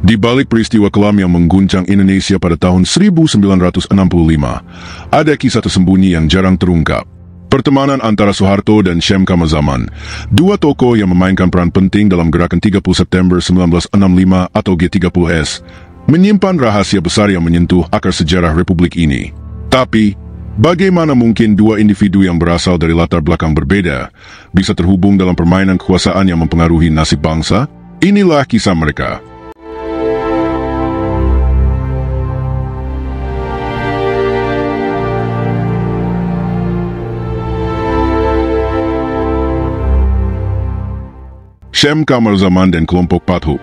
Di balik peristiwa kelam yang mengguncang Indonesia pada tahun 1965, ada kisah tersembunyi yang jarang terungkap. Pertemanan antara Soeharto dan Syem Kamalizaman, dua tokoh yang memainkan peran penting dalam gerakan 30 September 1965 atau G30S, menyimpan rahasia besar yang menyentuh akar sejarah Republik ini. Tapi, bagaimana mungkin dua individu yang berasal dari latar belakang berbeda bisa terhubung dalam permainan kekuasaan yang mempengaruhi nasib bangsa? Inilah kisah mereka. Syem Kamalizaman dan kelompok Pathuk.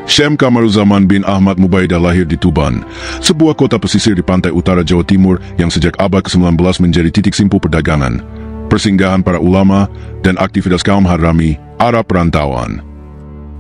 Syem Kamalizaman bin Ahmad Mubaidah lahir di Tuban, sebuah kota pesisir di pantai utara Jawa Timur yang sejak abad ke-19 menjadi titik simpul perdagangan, persinggahan para ulama, dan aktivitas kaum Hadrami, Arab perantauan.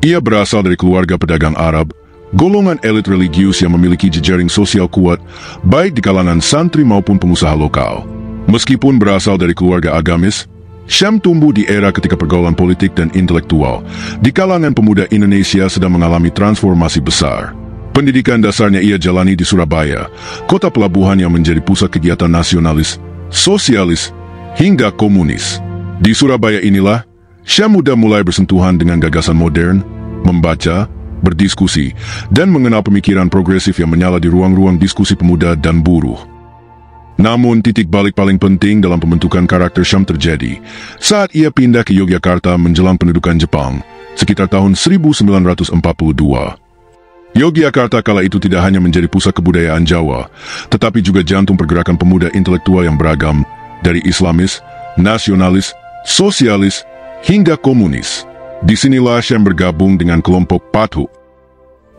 Ia berasal dari keluarga pedagang Arab, golongan elit religius yang memiliki jejaring sosial kuat, baik di kalangan santri maupun pengusaha lokal. Meskipun berasal dari keluarga agamis, Syem tumbuh di era ketika pergaulan politik dan intelektual di kalangan pemuda Indonesia sedang mengalami transformasi besar. Pendidikan dasarnya ia jalani di Surabaya, kota pelabuhan yang menjadi pusat kegiatan nasionalis, sosialis, hingga komunis. Di Surabaya inilah, Syem muda mulai bersentuhan dengan gagasan modern, membaca, berdiskusi, dan mengenal pemikiran progresif yang menyala di ruang-ruang diskusi pemuda dan buruh. Namun titik balik paling penting dalam pembentukan karakter Syem terjadi saat ia pindah ke Yogyakarta menjelang pendudukan Jepang, sekitar tahun 1942. Yogyakarta kala itu tidak hanya menjadi pusat kebudayaan Jawa, tetapi juga jantung pergerakan pemuda intelektual yang beragam, dari Islamis, nasionalis, sosialis, hingga komunis. Disinilah Syem bergabung dengan kelompok Pathuk.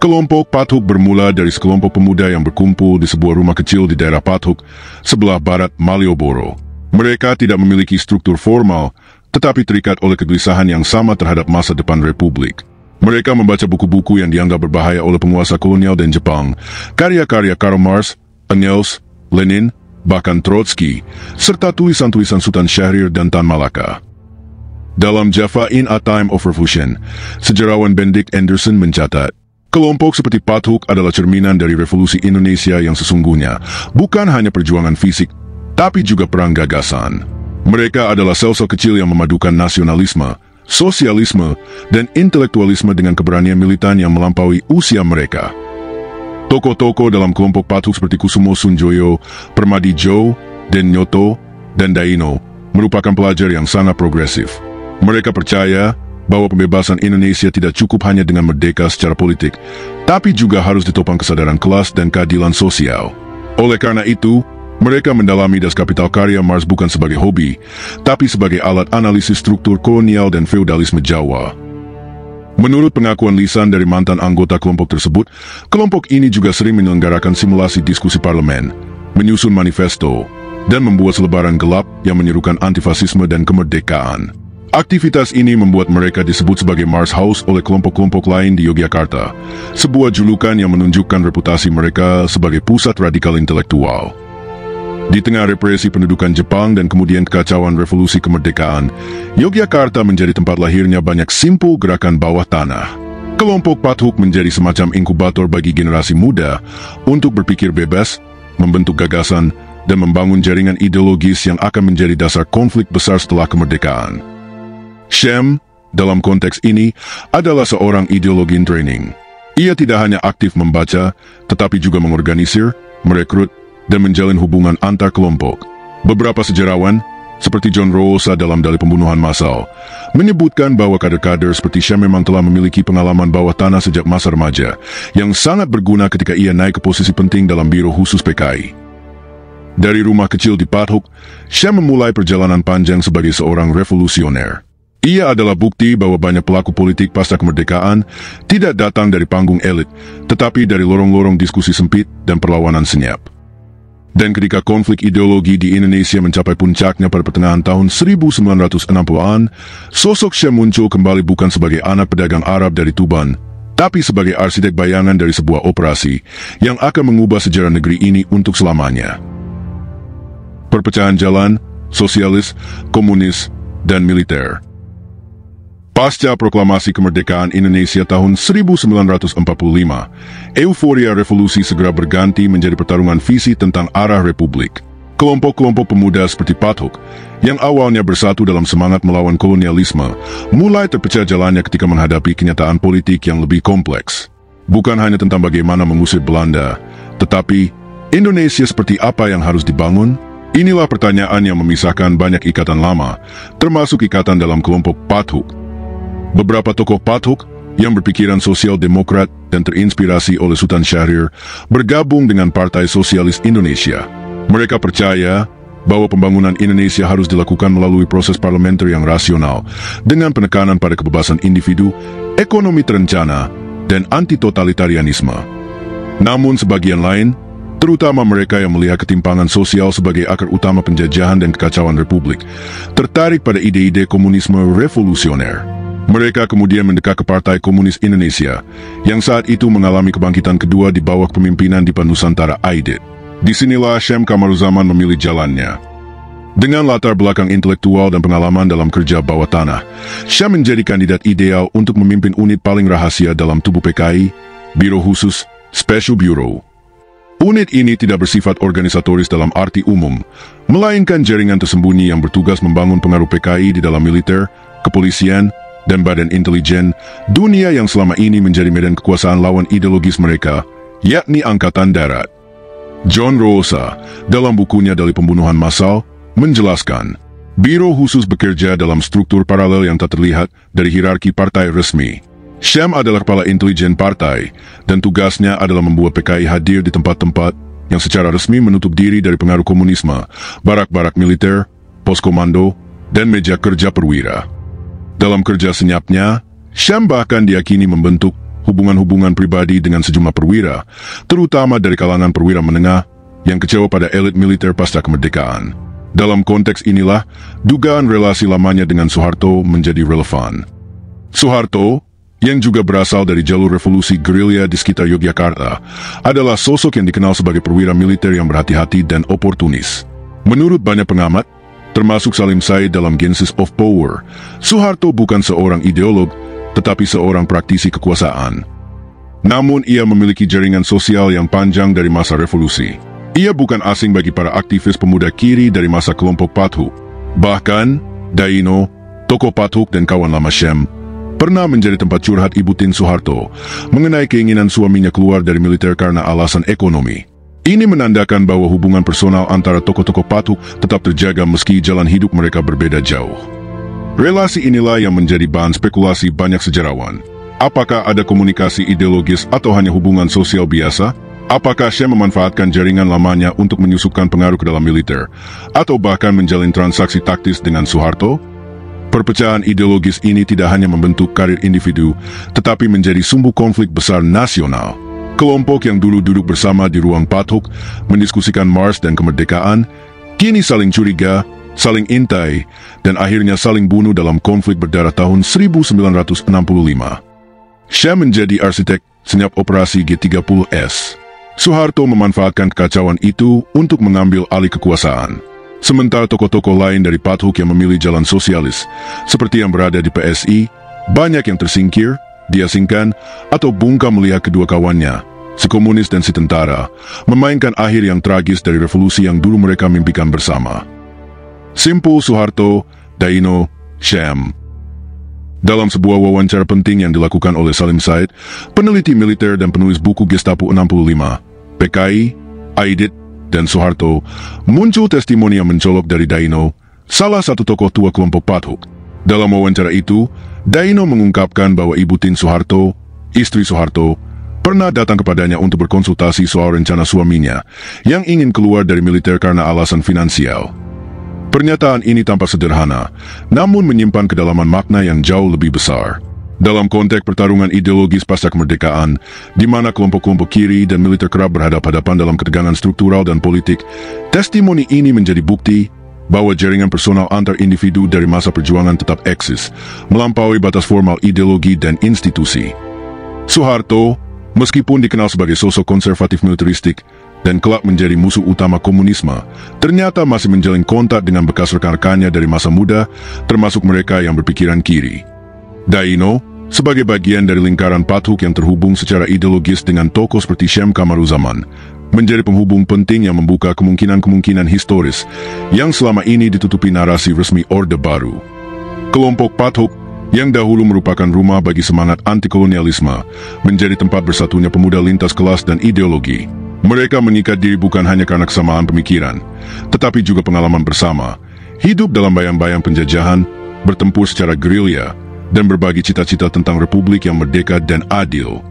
Kelompok Pathuk bermula dari sekelompok pemuda yang berkumpul di sebuah rumah kecil di daerah Pathuk, sebelah barat Malioboro. Mereka tidak memiliki struktur formal, tetapi terikat oleh kegelisahan yang sama terhadap masa depan Republik. Mereka membaca buku-buku yang dianggap berbahaya oleh penguasa kolonial dan Jepang, karya-karya Karl Marx, Engels, Lenin, bahkan Trotsky, serta tulisan-tulisan Sultan Syahrir dan Tan Malaka. Dalam Java in a Time of Revolution, sejarawan Benedict Anderson mencatat, kelompok seperti Pathuk adalah cerminan dari revolusi Indonesia yang sesungguhnya, bukan hanya perjuangan fisik, tapi juga perang gagasan. Mereka adalah sel-sel kecil yang memadukan nasionalisme, sosialisme, dan intelektualisme dengan keberanian militan yang melampaui usia mereka. Tokoh-tokoh dalam kelompok Pathuk seperti Kusumo Sunjoyo, Permadi Jo, Den Nyoto, dan Daino merupakan pelajar yang sangat progresif. Mereka percaya bahwa pembebasan Indonesia tidak cukup hanya dengan merdeka secara politik, tapi juga harus ditopang kesadaran kelas dan keadilan sosial. Oleh karena itu, mereka mendalami Das Kapital karya Marx bukan sebagai hobi, tapi sebagai alat analisis struktur kolonial dan feudalisme Jawa. Menurut pengakuan lisan dari mantan anggota kelompok tersebut, kelompok ini juga sering menyelenggarakan simulasi diskusi parlemen, menyusun manifesto, dan membuat selebaran gelap yang menyerukan antifasisme dan kemerdekaan. Aktivitas ini membuat mereka disebut sebagai Mars House oleh kelompok-kelompok lain di Yogyakarta, sebuah julukan yang menunjukkan reputasi mereka sebagai pusat radikal intelektual. Di tengah represi pendudukan Jepang dan kemudian kekacauan revolusi kemerdekaan, Yogyakarta menjadi tempat lahirnya banyak simpul gerakan bawah tanah. Kelompok Pathuk menjadi semacam inkubator bagi generasi muda untuk berpikir bebas, membentuk gagasan, dan membangun jaringan ideologis yang akan menjadi dasar konflik besar setelah kemerdekaan. Syem, dalam konteks ini, adalah seorang ideologi training. Ia tidak hanya aktif membaca, tetapi juga mengorganisir, merekrut, dan menjalin hubungan antar kelompok. Beberapa sejarawan, seperti John Rawls dalam Dalih Pembunuhan Massal, menyebutkan bahwa kader-kader seperti Syem memang telah memiliki pengalaman bawah tanah sejak masa remaja, yang sangat berguna ketika ia naik ke posisi penting dalam biro khusus PKI. Dari rumah kecil di Pathuk, Syem memulai perjalanan panjang sebagai seorang revolusioner. Ia adalah bukti bahwa banyak pelaku politik pasca kemerdekaan tidak datang dari panggung elit, tetapi dari lorong-lorong diskusi sempit dan perlawanan senyap. Dan ketika konflik ideologi di Indonesia mencapai puncaknya pada pertengahan tahun 1960-an, sosok Syem muncul kembali bukan sebagai anak pedagang Arab dari Tuban, tapi sebagai arsitek bayangan dari sebuah operasi yang akan mengubah sejarah negeri ini untuk selamanya. Perpecahan jalan, sosialis, komunis, dan militer. Pasca proklamasi kemerdekaan Indonesia tahun 1945, euforia revolusi segera berganti menjadi pertarungan visi tentang arah republik. Kelompok-kelompok pemuda seperti PATHUK, yang awalnya bersatu dalam semangat melawan kolonialisme, mulai terpecah jalannya ketika menghadapi kenyataan politik yang lebih kompleks. Bukan hanya tentang bagaimana mengusir Belanda, tetapi Indonesia seperti apa yang harus dibangun? Inilah pertanyaan yang memisahkan banyak ikatan lama, termasuk ikatan dalam kelompok PATHUK. Beberapa tokoh PATHUK yang berpikiran sosial demokrat dan terinspirasi oleh Sultan Syahrir bergabung dengan Partai Sosialis Indonesia. Mereka percaya bahwa pembangunan Indonesia harus dilakukan melalui proses parlementer yang rasional dengan penekanan pada kebebasan individu, ekonomi terencana, dan anti-totalitarianisme. Namun sebagian lain, terutama mereka yang melihat ketimpangan sosial sebagai akar utama penjajahan dan kekacauan republik, tertarik pada ide-ide komunisme revolusioner. Mereka kemudian mendekat ke Partai Komunis Indonesia, yang saat itu mengalami kebangkitan kedua di bawah kepemimpinan Dipa Nusantara Aidit. Disinilah Syam Kamaruzaman memilih jalannya. Dengan latar belakang intelektual dan pengalaman dalam kerja bawah tanah, Syam menjadi kandidat ideal untuk memimpin unit paling rahasia dalam tubuh PKI, Biro Khusus Special Bureau. Unit ini tidak bersifat organisatoris dalam arti umum, melainkan jaringan tersembunyi yang bertugas membangun pengaruh PKI di dalam militer, kepolisian, dan badan intelijen dunia yang selama ini menjadi medan kekuasaan lawan ideologis mereka, yakni Angkatan Darat. John Rosa, dalam bukunya Dalih Pembunuhan Massal, menjelaskan, Biro Khusus bekerja dalam struktur paralel yang tak terlihat dari hierarki partai resmi. Syam adalah kepala intelijen partai, dan tugasnya adalah membuat PKI hadir di tempat-tempat yang secara resmi menutup diri dari pengaruh komunisme, barak-barak militer, pos komando, dan meja kerja perwira. Dalam kerja senyapnya, Syam bahkan diyakini membentuk hubungan-hubungan pribadi dengan sejumlah perwira, terutama dari kalangan perwira menengah yang kecewa pada elit militer pasca kemerdekaan. Dalam konteks inilah, dugaan relasi lamanya dengan Soeharto menjadi relevan. Soeharto, yang juga berasal dari jalur revolusi gerilya di sekitar Yogyakarta, adalah sosok yang dikenal sebagai perwira militer yang berhati-hati dan oportunis. Menurut banyak pengamat, termasuk Salim Said dalam Genesis of Power, Soeharto bukan seorang ideolog, tetapi seorang praktisi kekuasaan. Namun ia memiliki jaringan sosial yang panjang dari masa revolusi. Ia bukan asing bagi para aktivis pemuda kiri dari masa kelompok PATHUK. Bahkan, Daino, tokoh PATHUK dan kawan lama Syam, pernah menjadi tempat curhat Ibu Tin Soeharto mengenai keinginan suaminya keluar dari militer karena alasan ekonomi. Ini menandakan bahwa hubungan personal antara tokoh-tokoh PATHUK tetap terjaga meski jalan hidup mereka berbeda jauh. Relasi inilah yang menjadi bahan spekulasi banyak sejarawan. Apakah ada komunikasi ideologis atau hanya hubungan sosial biasa? Apakah Syam memanfaatkan jaringan lamanya untuk menyusupkan pengaruh ke dalam militer, atau bahkan menjalin transaksi taktis dengan Soeharto? Perpecahan ideologis ini tidak hanya membentuk karir individu, tetapi menjadi sumbu konflik besar nasional. Kelompok yang dulu duduk bersama di ruang PATHUK mendiskusikan Mars dan kemerdekaan, kini saling curiga, saling intai, dan akhirnya saling bunuh dalam konflik berdarah tahun 1965. Syam menjadi arsitek senyap operasi G30S. Soeharto memanfaatkan kekacauan itu untuk mengambil alih kekuasaan. Sementara tokoh-tokoh lain dari PATHUK yang memilih jalan sosialis, seperti yang berada di PSI, banyak yang tersingkir, diasingkan, atau bungkam melihat kedua kawannya, si komunis dan si tentara, memainkan akhir yang tragis dari revolusi yang dulu mereka mimpikan bersama. Simpul Soeharto, Daino, Syam. Dalam sebuah wawancara penting yang dilakukan oleh Salim Said, peneliti militer dan penulis buku Gestapo 65, PKI, Aidit, dan Soeharto, muncul testimoni yang mencolok dari Daino, salah satu tokoh tua kelompok PATHUK. Dalam wawancara itu, Daino mengungkapkan bahwa Ibu Tin Soeharto, istri Soeharto, pernah datang kepadanya untuk berkonsultasi soal rencana suaminya yang ingin keluar dari militer karena alasan finansial. Pernyataan ini tampak sederhana, namun menyimpan kedalaman makna yang jauh lebih besar. Dalam konteks pertarungan ideologis pasca kemerdekaan, di mana kelompok-kelompok kiri dan militer kerap berhadapan-hadapan dalam ketegangan struktural dan politik, testimoni ini menjadi bukti bahwa jaringan personal antar individu dari masa perjuangan tetap eksis, melampaui batas formal ideologi dan institusi. Soeharto, meskipun dikenal sebagai sosok konservatif militeristik, dan kelak menjadi musuh utama komunisme, ternyata masih menjalin kontak dengan bekas rekan-rekannya dari masa muda, termasuk mereka yang berpikiran kiri. Daino, sebagai bagian dari lingkaran Pathuk yang terhubung secara ideologis dengan tokoh seperti Syam Kamaruzaman, menjadi penghubung penting yang membuka kemungkinan-kemungkinan historis yang selama ini ditutupi narasi resmi Orde Baru. Kelompok Pathuk, yang dahulu merupakan rumah bagi semangat anti-kolonialisme, menjadi tempat bersatunya pemuda lintas kelas dan ideologi. Mereka mengikat diri bukan hanya karena kesamaan pemikiran, tetapi juga pengalaman bersama, hidup dalam bayang-bayang penjajahan, bertempur secara gerilya, dan berbagi cita-cita tentang republik yang merdeka dan adil.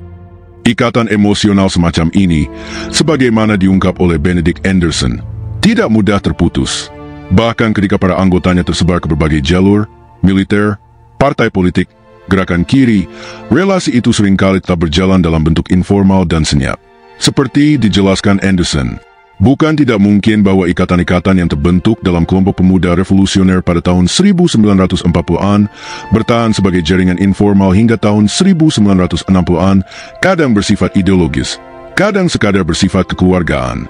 Ikatan emosional semacam ini, sebagaimana diungkap oleh Benedict Anderson, tidak mudah terputus. Bahkan ketika para anggotanya tersebar ke berbagai jalur, militer, partai politik, gerakan kiri, relasi itu seringkali tetap berjalan dalam bentuk informal dan senyap. Seperti dijelaskan Anderson, bukan tidak mungkin bahwa ikatan-ikatan yang terbentuk dalam kelompok pemuda revolusioner pada tahun 1940-an bertahan sebagai jaringan informal hingga tahun 1960-an, kadang bersifat ideologis, kadang sekadar bersifat kekeluargaan.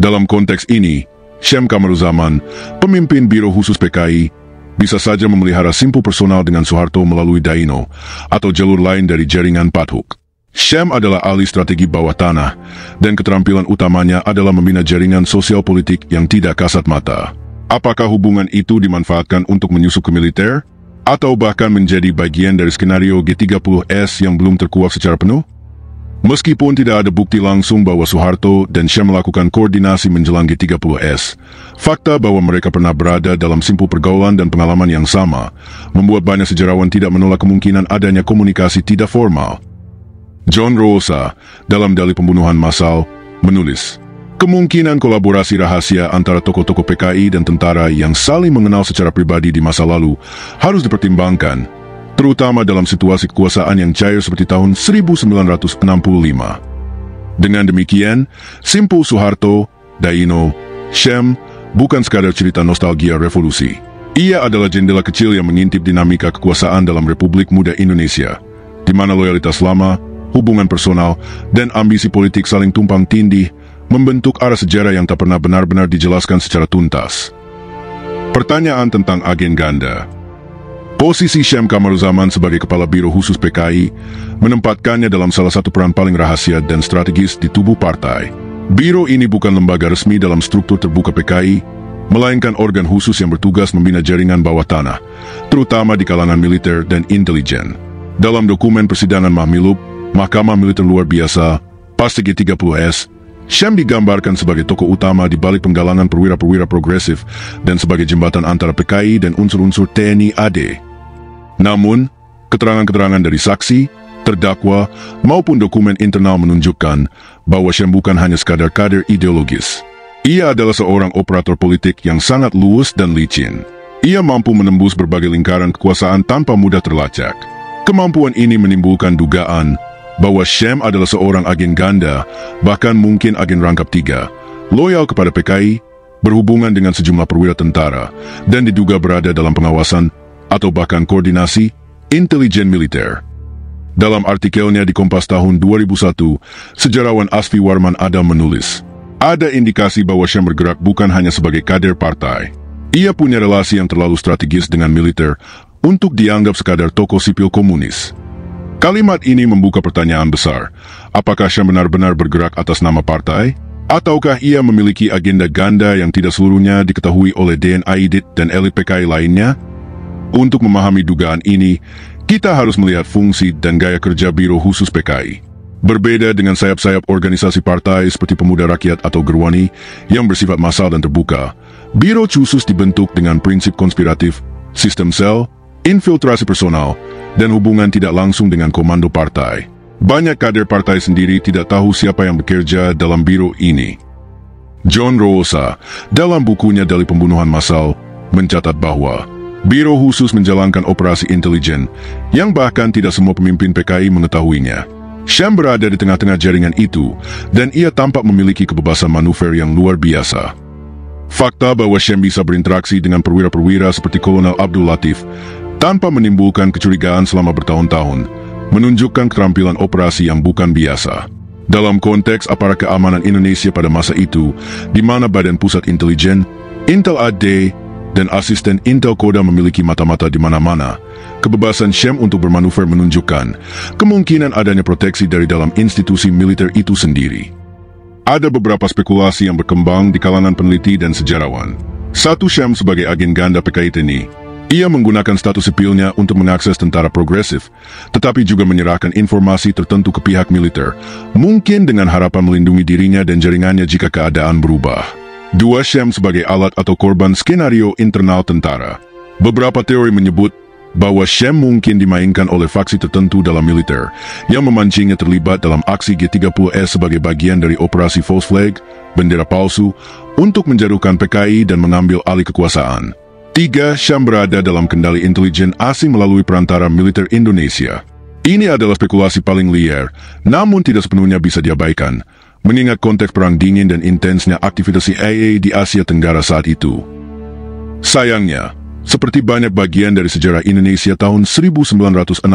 Dalam konteks ini, Syam Kamaruzaman, pemimpin Biro Khusus PKI, bisa saja memelihara simpul personal dengan Soeharto melalui Daino atau jalur lain dari jaringan Pathuk. Syam adalah ahli strategi bawah tanah, dan keterampilan utamanya adalah membina jaringan sosial politik yang tidak kasat mata. Apakah hubungan itu dimanfaatkan untuk menyusup ke militer? Atau bahkan menjadi bagian dari skenario G30S yang belum terkuak secara penuh? Meskipun tidak ada bukti langsung bahwa Soeharto dan Syam melakukan koordinasi menjelang G30S, fakta bahwa mereka pernah berada dalam simpul pergaulan dan pengalaman yang sama, membuat banyak sejarawan tidak menolak kemungkinan adanya komunikasi tidak formal. John Rosa, dalam Dalih Pembunuhan Massal, menulis, kemungkinan kolaborasi rahasia antara tokoh-tokoh PKI dan tentara yang saling mengenal secara pribadi di masa lalu harus dipertimbangkan, terutama dalam situasi kekuasaan yang cair seperti tahun 1965. Dengan demikian, simpul Soeharto, Daino, Syam bukan sekadar cerita nostalgia revolusi. Ia adalah jendela kecil yang mengintip dinamika kekuasaan dalam Republik Muda Indonesia, di mana loyalitas lama, hubungan personal, dan ambisi politik saling tumpang tindih membentuk arah sejarah yang tak pernah benar-benar dijelaskan secara tuntas. Pertanyaan tentang agen ganda. Posisi Syam Kamaruzaman sebagai Kepala Biro Khusus PKI menempatkannya dalam salah satu peran paling rahasia dan strategis di tubuh partai. Biro ini bukan lembaga resmi dalam struktur terbuka PKI, melainkan organ khusus yang bertugas membina jaringan bawah tanah, terutama di kalangan militer dan intelijen. Dalam dokumen persidangan Mahmilub, Mahkamah Militer Luar Biasa, Pasti G30S, Syam digambarkan sebagai tokoh utama di balik penggalangan perwira-perwira progresif dan sebagai jembatan antara PKI dan unsur-unsur TNI AD. Namun, keterangan-keterangan dari saksi, terdakwa, maupun dokumen internal menunjukkan bahwa Syam bukan hanya sekadar kader ideologis. Ia adalah seorang operator politik yang sangat luwes dan licin. Ia mampu menembus berbagai lingkaran kekuasaan tanpa mudah terlacak. Kemampuan ini menimbulkan dugaan bahwa Syam adalah seorang agen ganda, bahkan mungkin agen rangkap 3, loyal kepada PKI, berhubungan dengan sejumlah perwira tentara, dan diduga berada dalam pengawasan atau bahkan koordinasi intelijen militer. Dalam artikelnya di Kompas tahun 2001, sejarawan Asfi Warman Adam menulis, ada indikasi bahwa Syam bergerak bukan hanya sebagai kader partai. Ia punya relasi yang terlalu strategis dengan militer untuk dianggap sekadar tokoh sipil komunis. Kalimat ini membuka pertanyaan besar. Apakah Syam benar-benar bergerak atas nama partai? Ataukah ia memiliki agenda ganda yang tidak seluruhnya diketahui oleh DNA Aidit dan elit PKI lainnya? Untuk memahami dugaan ini, kita harus melihat fungsi dan gaya kerja Biro Khusus PKI. Berbeda dengan sayap-sayap organisasi partai seperti Pemuda Rakyat atau Gerwani yang bersifat massal dan terbuka, Biro Khusus dibentuk dengan prinsip konspiratif, sistem sel, infiltrasi personal, dan hubungan tidak langsung dengan komando partai. Banyak kader partai sendiri tidak tahu siapa yang bekerja dalam biro ini. John Rosa, dalam bukunya Dalih Pembunuhan Massal, mencatat bahwa Biro Khusus menjalankan operasi intelijen yang bahkan tidak semua pemimpin PKI mengetahuinya. Syam berada di tengah-tengah jaringan itu, dan ia tampak memiliki kebebasan manuver yang luar biasa. Fakta bahwa Syam bisa berinteraksi dengan perwira-perwira seperti Kolonel Abdul Latif tanpa menimbulkan kecurigaan selama bertahun-tahun, menunjukkan keterampilan operasi yang bukan biasa. Dalam konteks aparat keamanan Indonesia pada masa itu, di mana Badan Pusat Intelijen, Intel AD, dan asisten Intel Koda memiliki mata-mata di mana-mana, kebebasan Syam untuk bermanuver menunjukkan kemungkinan adanya proteksi dari dalam institusi militer itu sendiri. Ada beberapa spekulasi yang berkembang di kalangan peneliti dan sejarawan. Satu, Syam sebagai agen ganda PKI TNI. Ia menggunakan status sipilnya untuk mengakses tentara progresif, tetapi juga menyerahkan informasi tertentu ke pihak militer, mungkin dengan harapan melindungi dirinya dan jaringannya jika keadaan berubah. Dua, Syam sebagai alat atau korban skenario internal tentara. Beberapa teori menyebut bahwa Syam mungkin dimainkan oleh faksi tertentu dalam militer yang memancingnya terlibat dalam aksi G30S sebagai bagian dari operasi false flag, bendera palsu, untuk menjatuhkan PKI dan mengambil alih kekuasaan. 3. Syam berada dalam kendali intelijen asing melalui perantara militer Indonesia. Ini adalah spekulasi paling liar, namun tidak sepenuhnya bisa diabaikan, mengingat konteks perang dingin dan intensnya aktivitas CIA di Asia Tenggara saat itu. Sayangnya, seperti banyak bagian dari sejarah Indonesia tahun 1965,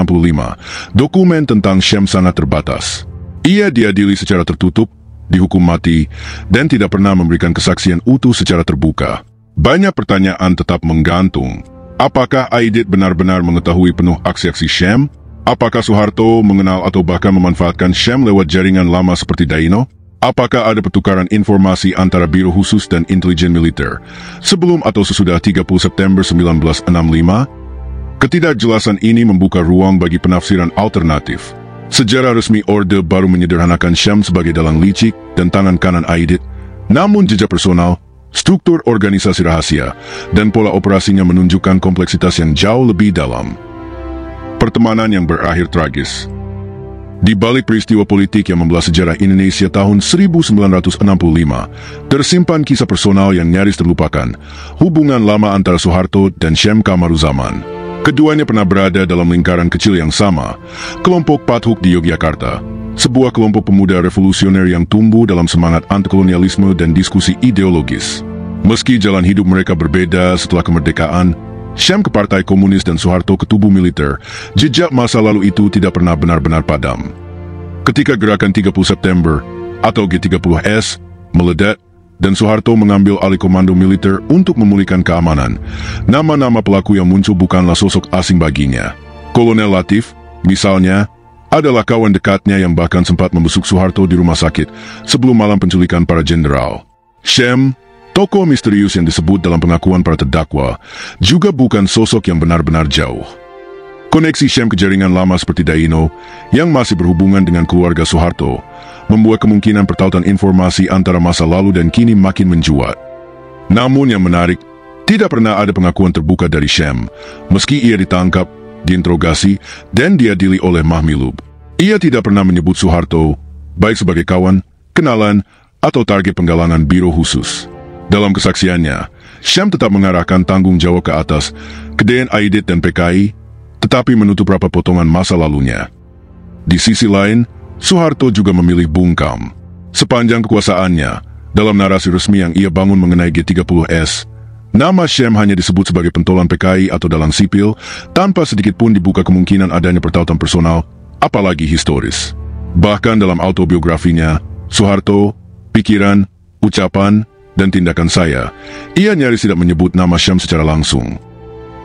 dokumen tentang Syam sangat terbatas. Ia diadili secara tertutup, dihukum mati, dan tidak pernah memberikan kesaksian utuh secara terbuka. Banyak pertanyaan tetap menggantung. Apakah Aidit benar-benar mengetahui penuh aksi-aksi Syam? Apakah Soeharto mengenal atau bahkan memanfaatkan Syam lewat jaringan lama seperti Daino? Apakah ada pertukaran informasi antara Biro Khusus dan intelijen militer sebelum atau sesudah 30 September 1965? Ketidakjelasan ini membuka ruang bagi penafsiran alternatif. Sejarah resmi Orde Baru menyederhanakan Syam sebagai dalang licik dan tangan kanan Aidit, namun jejak personal, struktur organisasi rahasia, dan pola operasinya menunjukkan kompleksitas yang jauh lebih dalam. Pertemanan yang berakhir tragis. Di balik peristiwa politik yang membelah sejarah Indonesia tahun 1965, tersimpan kisah personal yang nyaris terlupakan, hubungan lama antara Soeharto dan Syam Kamaruzaman. Keduanya pernah berada dalam lingkaran kecil yang sama, kelompok Pathuk di Yogyakarta, sebuah kelompok pemuda revolusioner yang tumbuh dalam semangat antikolonialisme dan diskusi ideologis. Meski jalan hidup mereka berbeda setelah kemerdekaan, Syam ke Partai Komunis dan Soeharto ke tubuh militer, jejak masa lalu itu tidak pernah benar-benar padam. Ketika gerakan 30 September atau G30S meledak dan Soeharto mengambil alih komando militer untuk memulihkan keamanan, nama-nama pelaku yang muncul bukanlah sosok asing baginya. Kolonel Latif, misalnya, adalah kawan dekatnya yang bahkan sempat membesuk Soeharto di rumah sakit sebelum malam penculikan para jenderal. Syam, tokoh misterius yang disebut dalam pengakuan para terdakwa, juga bukan sosok yang benar-benar jauh. Koneksi Syam ke jaringan lama seperti Daino, yang masih berhubungan dengan keluarga Soeharto, membuat kemungkinan pertautan informasi antara masa lalu dan kini makin mencuat. Namun yang menarik, tidak pernah ada pengakuan terbuka dari Syam, meski ia ditangkap, diinterogasi, dan diadili oleh Mahmilub. Ia tidak pernah menyebut Soeharto, baik sebagai kawan, kenalan, atau target penggalangan Biro Khusus. Dalam kesaksiannya, Syam tetap mengarahkan tanggung jawab ke atas, ke DN Aidit dan PKI, tetapi menutup rapat potongan masa lalunya. Di sisi lain, Soeharto juga memilih bungkam. Sepanjang kekuasaannya, dalam narasi resmi yang ia bangun mengenai G30S, nama Syam hanya disebut sebagai pentolan PKI atau dalang sipil, tanpa sedikit pun dibuka kemungkinan adanya pertautan personal, apalagi historis. Bahkan dalam autobiografinya, Soeharto, pikiran, ucapan, dan tindakan saya, ia nyaris tidak menyebut nama Syam secara langsung.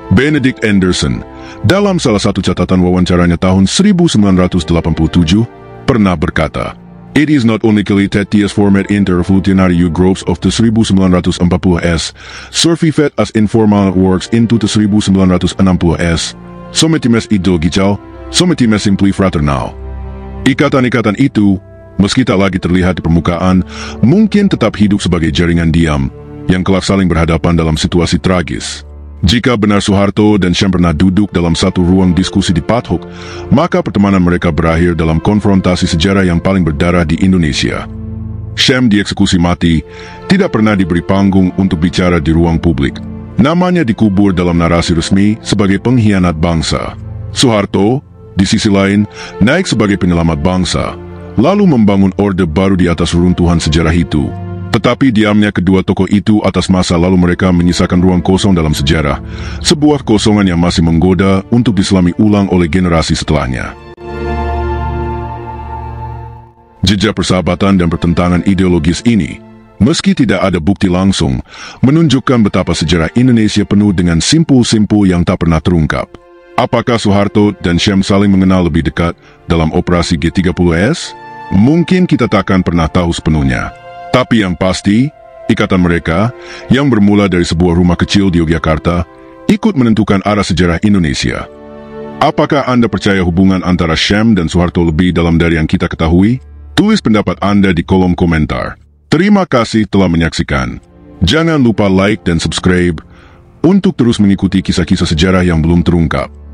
Benedict Anderson, dalam salah satu catatan wawancaranya tahun 1987, pernah berkata, "It is not only that TS format interrevolutionary groups of the 1940s, survived as informal works into the 1960s, sometimes ideological, sometimes simply fraternal." Ikatan-ikatan itu, meski tak lagi terlihat di permukaan, mungkin tetap hidup sebagai jaringan diam, yang kelak saling berhadapan dalam situasi tragis. Jika benar Soeharto dan Syam pernah duduk dalam satu ruang diskusi di Pathuk, maka pertemanan mereka berakhir dalam konfrontasi sejarah yang paling berdarah di Indonesia. Syam dieksekusi mati, tidak pernah diberi panggung untuk bicara di ruang publik. Namanya dikubur dalam narasi resmi sebagai pengkhianat bangsa. Soeharto, di sisi lain, naik sebagai penyelamat bangsa, lalu membangun Orde Baru di atas runtuhan sejarah itu. Tetapi diamnya kedua tokoh itu atas masa lalu mereka menyisakan ruang kosong dalam sejarah, sebuah kosongan yang masih menggoda untuk diselami ulang oleh generasi setelahnya. Jejak persahabatan dan pertentangan ideologis ini, meski tidak ada bukti langsung, menunjukkan betapa sejarah Indonesia penuh dengan simpul-simpul yang tak pernah terungkap. Apakah Soeharto dan Syam saling mengenal lebih dekat dalam operasi G30S? Mungkin kita takkan pernah tahu sepenuhnya. Tapi yang pasti, ikatan mereka yang bermula dari sebuah rumah kecil di Yogyakarta ikut menentukan arah sejarah Indonesia. Apakah Anda percaya hubungan antara Syam dan Soeharto lebih dalam dari yang kita ketahui? Tulis pendapat Anda di kolom komentar. Terima kasih telah menyaksikan. Jangan lupa like dan subscribe untuk terus mengikuti kisah-kisah sejarah yang belum terungkap.